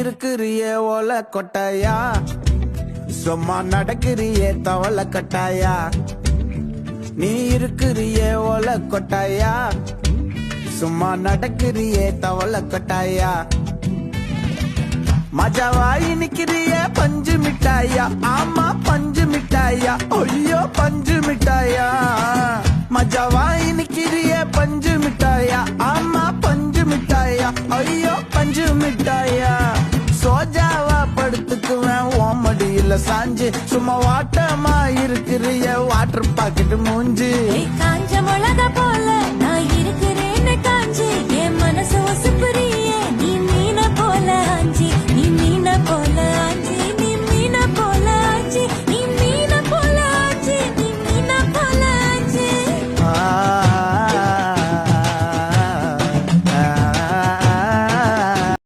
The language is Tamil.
இருக்கிறியே ஓல கொட்டாயா, சும்மா நடக்கிறியே தவள கட்டாயா. நீ இருக்கிறியே ஓல கொட்டாயா, சும்மா நடக்கிறியே தவள கட்டாயா. மஜாவாயி நிக்கிறிய பஞ்சு மிட்டாயா, ஆமா பஞ்சு மிட்டாயா, ஐயோ பஞ்சு மிட்டாயா. மஜாவாயி நிக்கிறிய பஞ்சு மிட்டாயா, ஆமா பஞ்சு மிட்டாயா, ஐயோ பஞ்சு மிட்டாயா. சோஜாவா படுத்துக்குவேன் ஓமடியில சாஞ்சு, சும்மா வாட்டமா இருக்கிறிய வாட்டர் பாக்கெட் மூஞ்சி.